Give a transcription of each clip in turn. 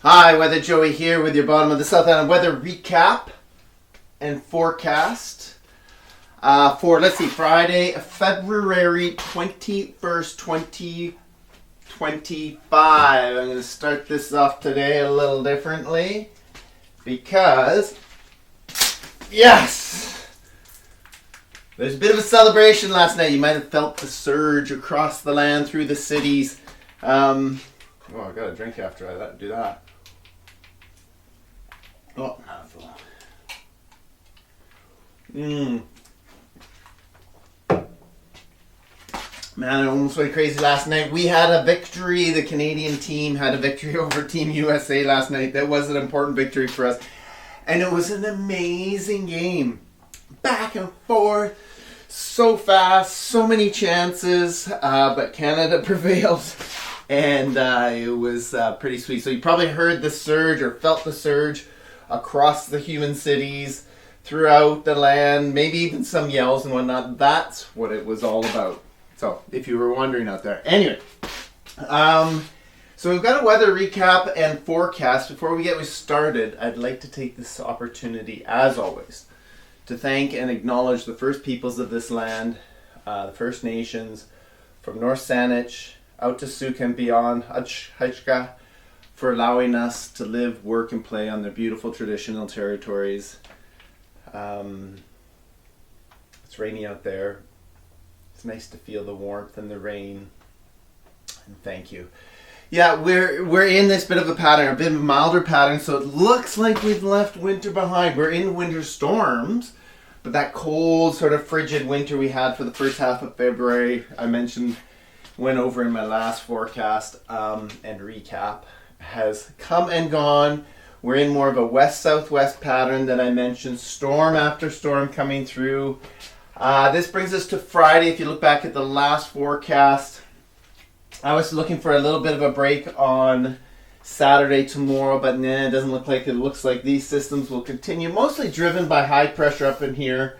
Hi, Weather Joey here with your bottom of the South Island weather recap and forecast for, let's see, Friday, February 21st, 2025. I'm going to start this off today a little differently because, yes, there's a bit of a celebration last night. You might have felt the surge across the land through the cities. Oh, I got a drink after I do that. Oh, not full. Man, I almost went crazy last night. We had a victory. The Canadian team had a victory over Team USA last night. That was an important victory for us. And it was an amazing game. Back and forth. So fast. So many chances. But Canada prevailed. And it was pretty sweet. So you probably heard the surge or felt the surge across the human cities, throughout the land, maybe even some yells and whatnot. That's what it was all about. So, if you were wondering out there. Anyway, so we've got a weather recap and forecast. Before we get started, I'd like to take this opportunity, as always, to thank and acknowledge the first peoples of this land, the First Nations, from North Saanich out to Sooke and beyond, Hachka, for allowing us to live, work, and play on their beautiful traditional territories. It's rainy out there. It's nice to feel the warmth and the rain. And thank you. Yeah, we're in this bit of a pattern, a bit of a milder pattern, so it looks like we've left winter behind. We're in winter storms, but that cold, sort of frigid winter we had for the first half of February, I went over in my last forecast and recap, has come and gone. We're in more of a west-southwest pattern that I mentioned, storm after storm coming through. This brings us to Friday. If you look back at the last forecast, I was looking for a little bit of a break on Saturday tomorrow, but it doesn't look like it. It looks like these systems will continue, mostly driven by high pressure up in here,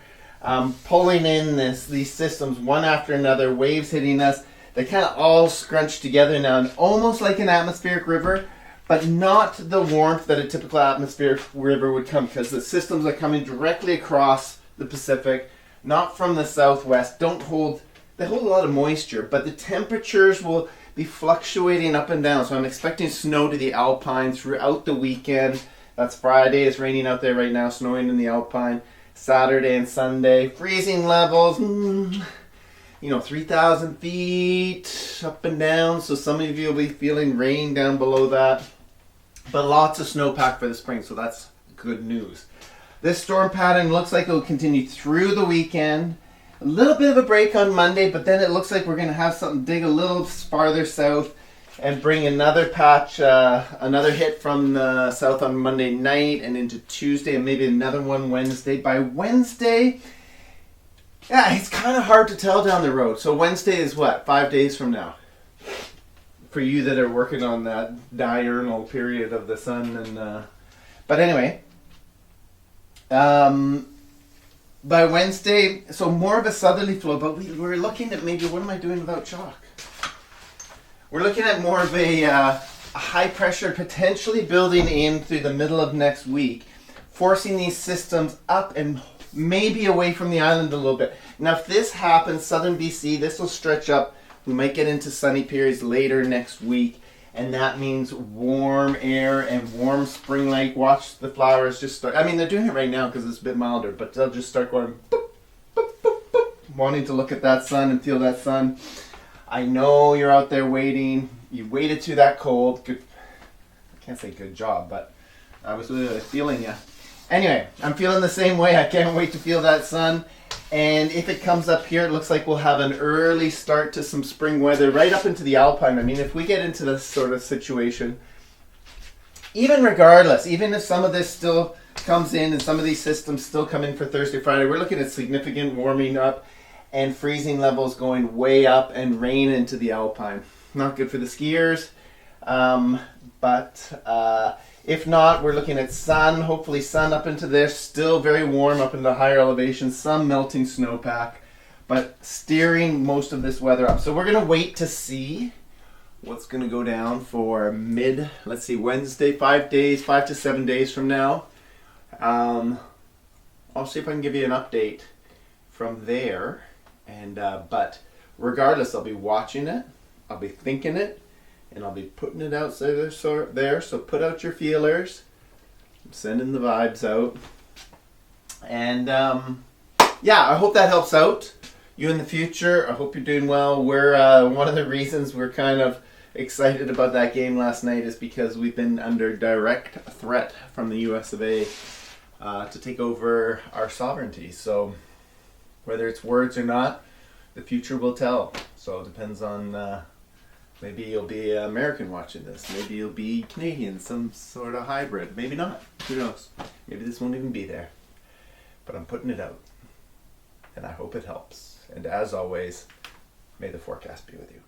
pulling in these systems one after another, waves hitting us. They kind of all scrunch together now, and almost like an atmospheric river, but not the warmth that a typical atmospheric river would come, because the systems are coming directly across the Pacific, not from the southwest. They hold a lot of moisture, but the temperatures will be fluctuating up and down. So I'm expecting snow to the Alpine throughout the weekend. That's Friday. It's raining out there right now, snowing in the Alpine. Saturday and Sunday, freezing levels. 3,000 feet up and down, so some of you will be feeling rain down below that. But lots of snowpack for the spring, so that's good news. This storm pattern looks like it will continue through the weekend. A little bit of a break on Monday, but then it looks like we're going to have something dig a little farther south and bring another patch, another hit from the south on Monday night and into Tuesday, and maybe another one Wednesday. By Wednesday, yeah, it's kind of hard to tell down the road. So Wednesday is what? 5 days from now. For you that are working on that diurnal period of the sun. But anyway, by Wednesday, so more of a southerly flow, but we're looking at maybe, what am I doing without chalk? We're looking at more of a high pressure potentially building in through the middle of next week, forcing these systems up and maybe away from the island a little bit. Now, if this happens, southern BC, this will stretch up. We might get into sunny periods later next week, and that means warm air and warm spring-like. Watch the flowers just start. I mean, they're doing it right now because it's a bit milder, but they'll just start going boop, boop, boop, boop, wanting to look at that sun and feel that sun. I know you're out there waiting. You waited through that cold. Good. I can't say good job, but I was really feeling you. Anyway, I'm feeling the same way. I can't wait to feel that sun. And if it comes up here, it looks like we'll have an early start to some spring weather right up into the Alpine. I mean, if we get into this sort of situation, even regardless, even if some of this still comes in and some of these systems still come in for Thursday, Friday, we're looking at significant warming up and freezing levels going way up and rain into the Alpine. Not good for the skiers, but if not, we're looking at sun, hopefully sun up into there, still very warm up in the higher elevations, some melting snowpack, but steering most of this weather up. So we're going to wait to see what's going to go down for Wednesday, 5 days, 5 to 7 days from now. I'll see if I can give you an update from there. And but regardless, I'll be watching it, I'll be thinking it, and I'll be putting it out there. So put out your feelers. I'm sending the vibes out. And yeah, I hope that helps out you in the future. I hope you're doing well. We're one of the reasons we're kind of excited about that game last night is because we've been under direct threat from the US of A to take over our sovereignty. So whether it's words or not, the future will tell. So it depends on, maybe you'll be American watching this. Maybe you'll be Canadian, some sort of hybrid. Maybe not. Who knows? Maybe this won't even be there. But I'm putting it out. And I hope it helps. And as always, may the forecast be with you.